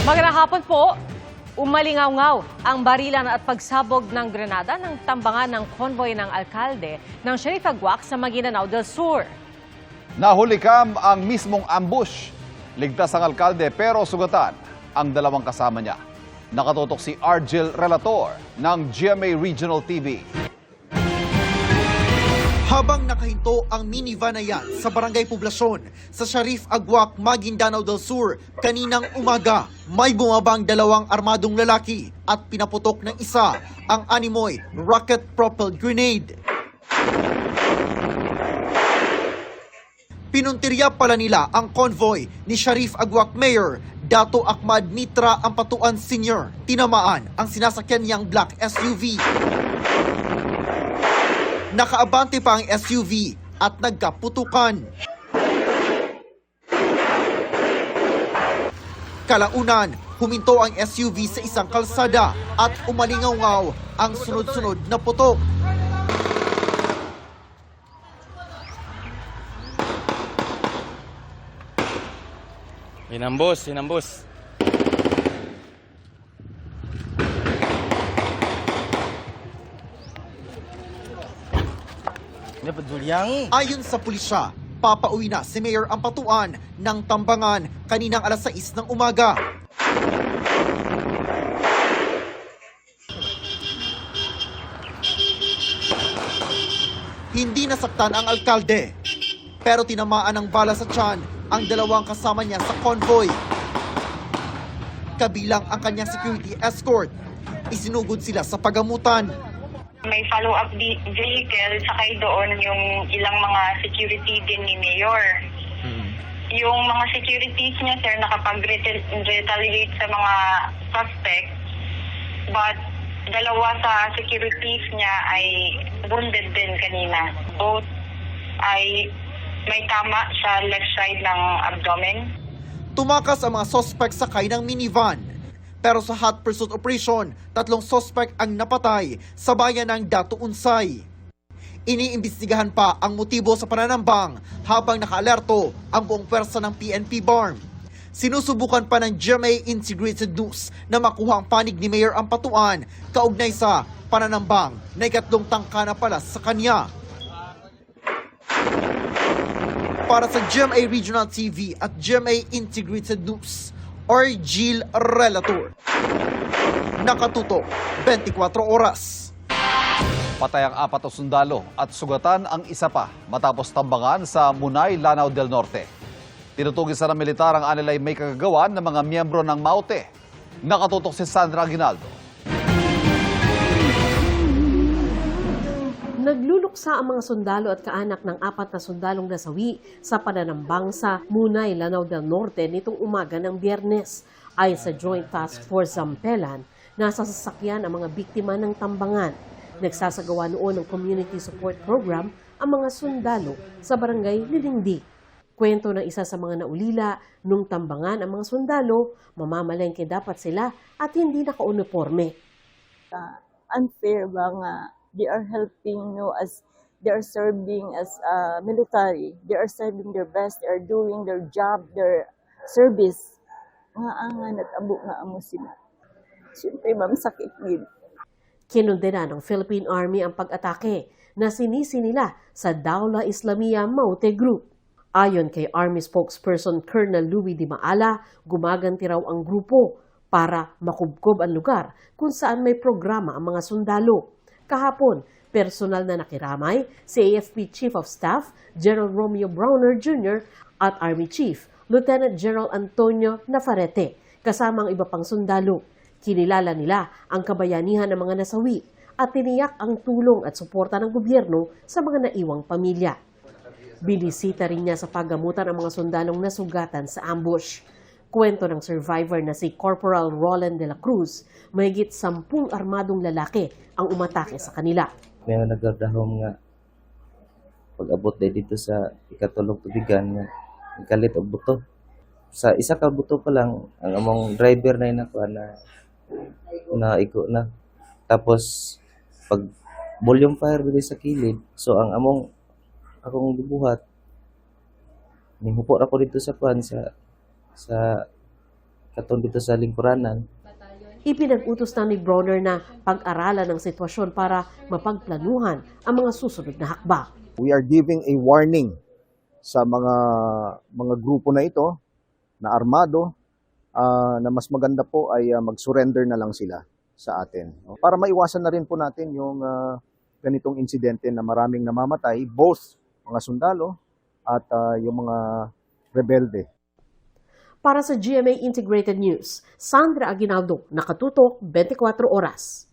Magandang hapon po. Umalingaw-ngaw ang barilan at pagsabog ng grenada ng tambangan ng konvoy ng alkalde ng Sheriff Aguac sa Maguindanao del Sur. Nahulikam ang mismong ambush. Ligtas ang alkalde pero sugatan ang dalawang kasama niya. Nakatutok si Argel Relator ng GMA Regional TV. Habang nakahinto ang minivan na yan sa Barangay Poblasyon sa Sheriff Aguac, Maguindanao del Sur, kaninang umaga, may bumabang dalawang armadong lalaki at pinaputok ng isa ang animoy rocket-propelled grenade. Pinuntirya pala nila ang convoy ni Sheriff Aguac Mayor Dato Ahmad Mitra Ampatuan Sr. Tinamaan ang sinasakyan niyang black SUV. Nakaabante pa ang SUV at nagkaputukan. Kalaunan, huminto ang SUV sa isang kalsada at umalingaw-ngaw ang sunod-sunod na putok. Hinambos. Ayon sa pulisya, papauwi na si Mayor Ampatuan ng Tambangan kaninang alas 6 ng umaga. Hindi nasaktan ang alkalde, pero tinamaan ng bala sa tiyan ang dalawang kasama niya sa convoy. Kabilang ang kanyang security escort. Isinugod sila sa pagamutan. May follow-up vehicle, sakay doon yung ilang mga security din ni Mayor. Yung mga securities niya, sir, nakapag-retaliate sa mga suspect. But dalawa sa securities niya ay wounded din kanina. Both ay may tama sa left side ng abdomen. Tumakas ang mga suspect sakay ng minivan. Pero sa hot pursuit operation, 3 suspect ang napatay sa bayan ng Dato Unsay. Iniimbestigahan pa ang motibo sa pananambang habang nakaalerto ang buong pwersa ng PNP BARM. Sinusubukan pa ng GMA Integrated News na makuha ang panig ni Mayor Ampatuan kaugnay sa pananambang na ikatlong tangka na pala sa kanya. Para sa GMA Regional TV at GMA Integrated News, Argel Relator. Nakatutok 24 oras. Patay ang 4 na sundalo at sugatan ang isa pa matapos tambangan sa Munay, Lanao del Norte. Tinutugis na ng militar ang anilay may kagagawan ng mga miyembro ng MAUTE. Nakatutok si Sandra Aguinaldo. Nagluluksa ang mga sundalo at kaanak ng 4 na sundalong nasawi sa pananambang sa Munay, Lanao del Norte nitong umaga ng Biyernes. Ayon sa Joint Task Force Zampelan, nasa sasakyan ang mga biktima ng tambangan. Nagsasagawa noon ng Community Support Program ang mga sundalo sa barangay Lilindi. Kwento ng isa sa mga naulila, nung tambangan ang mga sundalo, mamamalengke dapat sila at hindi naka-uniforme. Unfair ba nga? They are helping, as they are serving as military. They are serving their best. They are doing their job, their service. Nga angan at abo nga amo sila. Siyempre, ma'am, sakit din. Kinundena ng Philippine Army ang pag-atake na sinisi nila sa Dawla Islamiyah MAUTE Group. Ayon kay Army spokesperson Colonel Louis Di Maala, gumaganti raw ang grupo para makubkob ang lugar kung saan may programa ang mga sundalo. Kahapon, personal na nakiramay si AFP Chief of Staff General Romeo Browner Jr. at Army Chief Lieutenant General Antonio Nafarrete, kasama ang iba pang sundalo. Kinilala nila ang kabayanihan ng mga nasawi at tiniyak ang tulong at suporta ng gobyerno sa mga naiwang pamilya. Binisita rin niya sa paggamutan ang mga sundalong nasugatan sa ambush. Kwento ng survivor na si Corporal Roland de la Cruz, mahigit 10 armadong lalaki ang umatake sa kanila. May nagdahom nga pag-abot dito sa ikatulong tubigan nga kalit og buto. Sa isa ka buto pa lang ang among driver na inakuha na iko na. Tapos pag volume fire dili sa kilid, so ang akong gibuhat nihupo ako dito sa kwan sa katon dito sa lingkuranan. Ipinag-utos na ni Bronner na pag-aralan ang sitwasyon para mapagplanuhan ang mga susunod na hakbang. We are giving a warning sa mga grupo na ito na armado na mas maganda po ay mag-surrender na lang sila sa atin. Para maiwasan na rin po natin yung ganitong insidente na maraming namamatay, both mga sundalo at yung mga rebelde. Para sa GMA Integrated News, Sandra Aguinaldo, Nakatutok, 24 Oras.